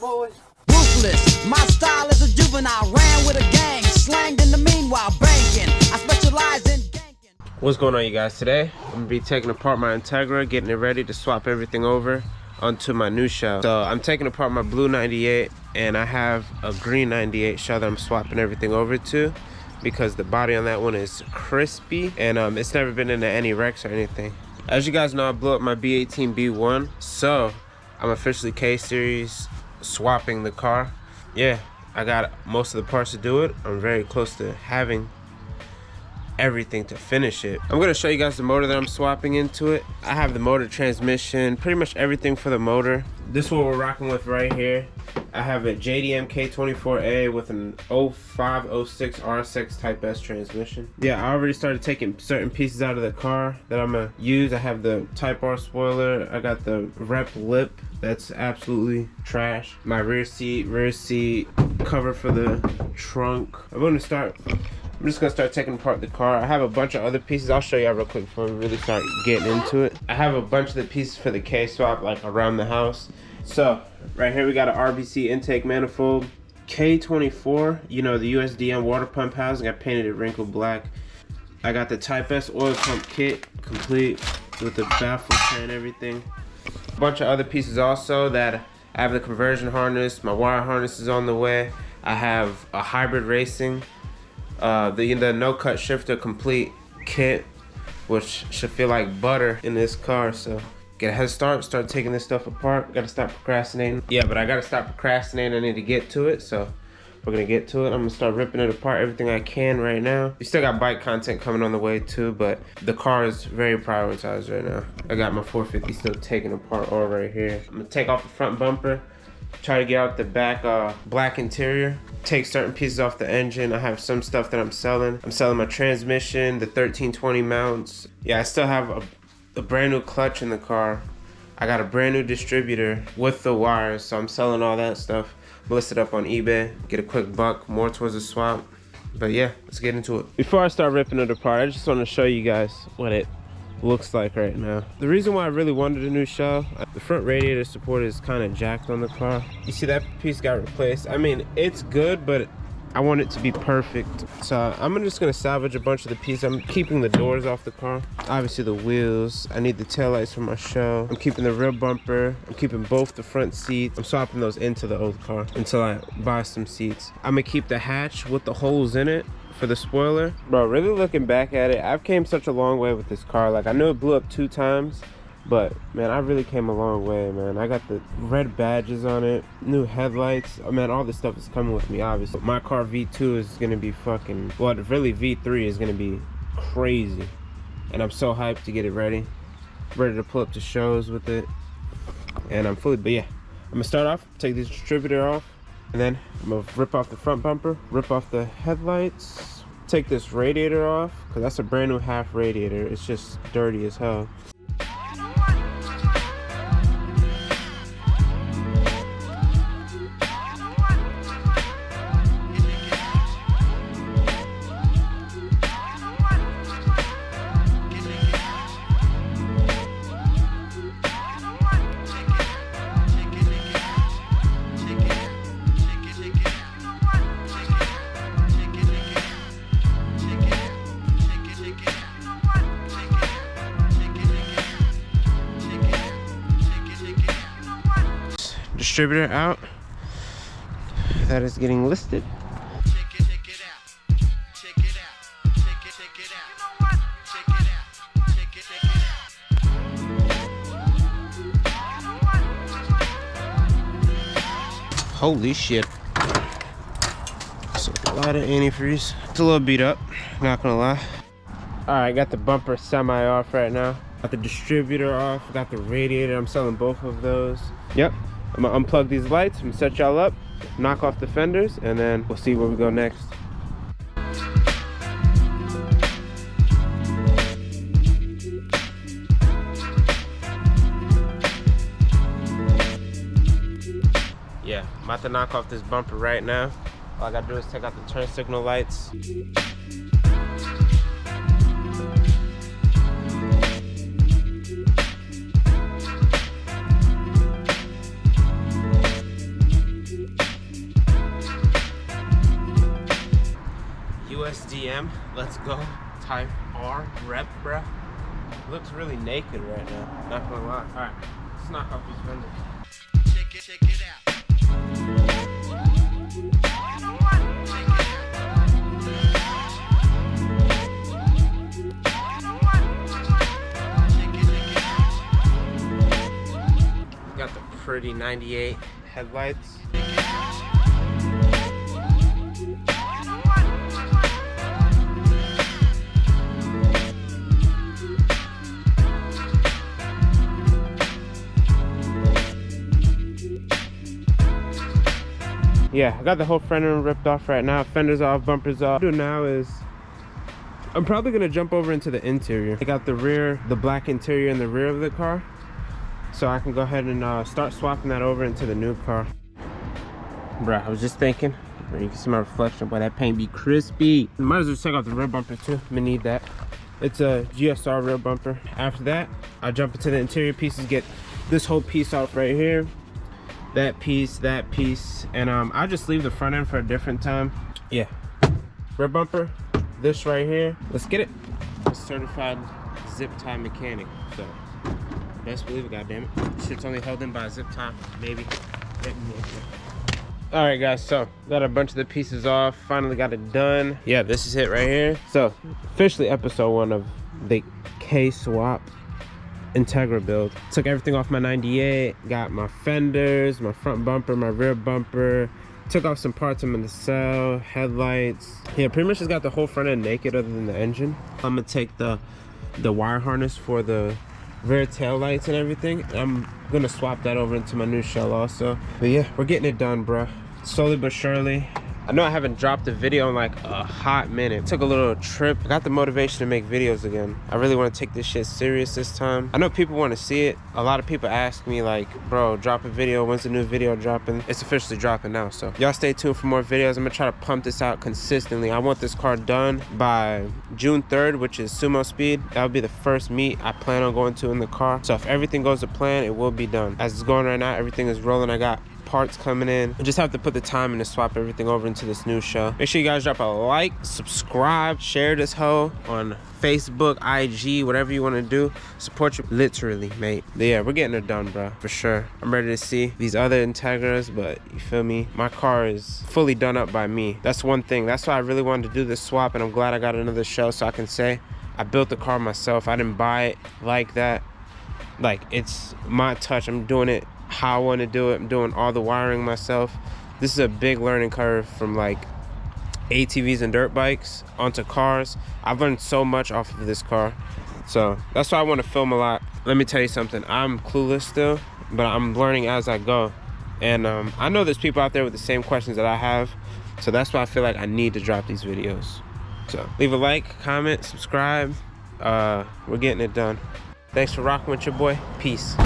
boys. Ruthless, my style is a juvenile. Ran with a gang, slanged in the meanwhile, banking. I specialize in ganking. What's going on, you guys? Today I'm gonna be taking apart my Integra, getting it ready to swap everything over onto my new shell. So I'm taking apart my blue 98 and I have a green 98 shell that I'm swapping everything over to because the body on that one is crispy and it's never been into any wrecks or anything. As you guys know, I blew up my B18 B1, so I'm officially K-Series swapping the car. Yeah, I got most of the parts to do it. I'm very close to having everything to finish it. I'm gonna show you guys the motor that I'm swapping into it. I have the motor, transmission, pretty much everything for the motor. This is what we're rocking with right here. I have a JDM K24A with an 0506 RSX Type S transmission. Yeah, I already started taking certain pieces out of the car that I'm gonna use. I have the Type R spoiler. I got the rep lip. That's absolutely trash. My rear seat cover for the trunk. I'm just gonna start taking apart the car. I have a bunch of other pieces. I'll show you real quick before we really start getting into it. I have a bunch of the pieces for the K-swap like around the house. So right here we got an RBC intake manifold. K24, you know, the USDM water pump housing. I painted it wrinkled black. I got the Type S oil pump kit complete with the baffle tray and everything. A bunch of other pieces also that I have the conversion harness. My wire harness is on the way. I have a hybrid racing. The no-cut shifter complete kit, which should feel like butter in this car. So get a head start taking this stuff apart. Gotta stop procrastinating. Yeah, but I gotta stop procrastinating. I need to get to it, so we're gonna get to it. I'm gonna start ripping it apart, everything I can right now. We still got bike content coming on the way too, but the car is very prioritized right now. I got my 450 still taken apart all right here. I'm gonna take off the front bumper, try to get out the back black interior, take certain pieces off the engine. I have some stuff that I'm selling. I'm selling my transmission, the 1320 mounts. Yeah, I still have a brand new clutch in the car. I got a brand new distributor with the wires, so I'm selling all that stuff. List it up on eBay, get a quick buck, more towards the swap. But yeah, let's get into it. Before I start ripping it apart, I just want to show you guys what it looks like right now. The reason why I really wanted a new shell, the front radiator support is kind of jacked on the car. You see that piece got replaced. I mean, it's good, but I want it to be perfect. So I'm just gonna salvage a bunch of the pieces. I'm keeping the doors off the car. Obviously the wheels. I need the taillights for my shell. I'm keeping the rear bumper. I'm keeping both the front seats. I'm swapping those into the old car until I buy some seats. I'm gonna keep the hatch with the holes in it for the spoiler. Bro, really looking back at it, I've came such a long way with this car. Like, I know it blew up 2 times, but man, I really came a long way, man. I got the red badges on it, new headlights. Oh, man, all this stuff is coming with me, obviously. My car V2 is gonna be fucking, well, really V3 is gonna be crazy. And I'm so hyped to get it ready. Ready to pull up to shows with it. And I'm fully, but yeah. I'm gonna start off, take this distributor off, and then I'm gonna rip off the front bumper, rip off the headlights, take this radiator off, because that's a brand new half radiator. It's just dirty as hell. Distributor out. That is getting listed. Holy shit. It's a lot of antifreeze. It's a little beat up, not gonna lie. Alright, got the bumper semi off right now. Got the distributor off, got the radiator. I'm selling both of those. Yep. I'm gonna unplug these lights, I'm gonna set y'all up, knock off the fenders, and then we'll see where we go next. Yeah, I'm about to knock off this bumper right now. All I gotta do is take out the turn signal lights. USDM, let's go, type R, rep, bruh. Looks really naked right now, not gonna lie. All right, let's knock off these fenders. Check it out. Got the pretty 98 headlights. Yeah, I got the whole front end ripped off right now. Fenders off, bumpers off. What I'm doing now is I'm probably gonna jump over into the interior. I got the rear, the black interior in the rear of the car, so I can go ahead and start swapping that over into the new car. Bruh, I was just thinking, you can see my reflection, boy, that paint be crispy. Might as well check out the rear bumper too. I'm gonna need that. It's a GSR rear bumper. After that, I jump into the interior pieces, get this whole piece off right here, that piece, and I'll just leave the front end for a different time. Yeah, rear bumper, this right here, let's get it. I'm a certified zip tie mechanic, so best believe it, goddammit. Shit's only held in by a zip tie, maybe. All right guys, so got a bunch of the pieces off, finally got it done. Yeah, this is it right here. So officially episode 1 of the K-Swap Integra build. Took everything off my 98, got my fenders, my front bumper, my rear bumper, took off some parts I'm gonna sell, headlights. Yeah, pretty much just got the whole front end naked other than the engine. I'm gonna take the wire harness for the rear tail lights and everything. I'm gonna swap that over into my new shell also. But yeah, we're getting it done, bruh. Slowly but surely. I know I haven't dropped a video in like a hot minute. Took a little trip. I got the motivation to make videos again. I really want to take this shit serious this time. I know people want to see it. A lot of people ask me like, bro, drop a video. When's the new video dropping? It's officially dropping now, so y'all stay tuned for more videos. I'm gonna try to pump this out consistently. I want this car done by June 3rd, which is sumo speed. That'll be the first meet I plan on going to in the car. So if everything goes to plan, it will be done. As it's going right now, everything is rolling. I got parts coming in. I just have to put the time in to swap everything over into this new shell. Make sure you guys drop a like, subscribe, share this hoe on Facebook, IG, whatever you want to do. Support you literally, mate. But yeah, we're getting it done, bro, for sure. I'm ready to see these other Integras, but you feel me? My car is fully done up by me. That's one thing. That's why I really wanted to do this swap, and I'm glad I got another shell so I can say I built the car myself. I didn't buy it like that. Like, it's my touch. I'm doing it how I want to do it. I'm doing all the wiring myself. This is a big learning curve from like ATVs and dirt bikes onto cars. I've learned so much off of this car, so that's why I want to film a lot. Let me tell you something, I'm clueless still, but I'm learning as I go, and I know there's people out there with the same questions that I have, so that's why I feel like I need to drop these videos. So leave a like, comment, subscribe. We're getting it done. Thanks for rocking with your boy. Peace.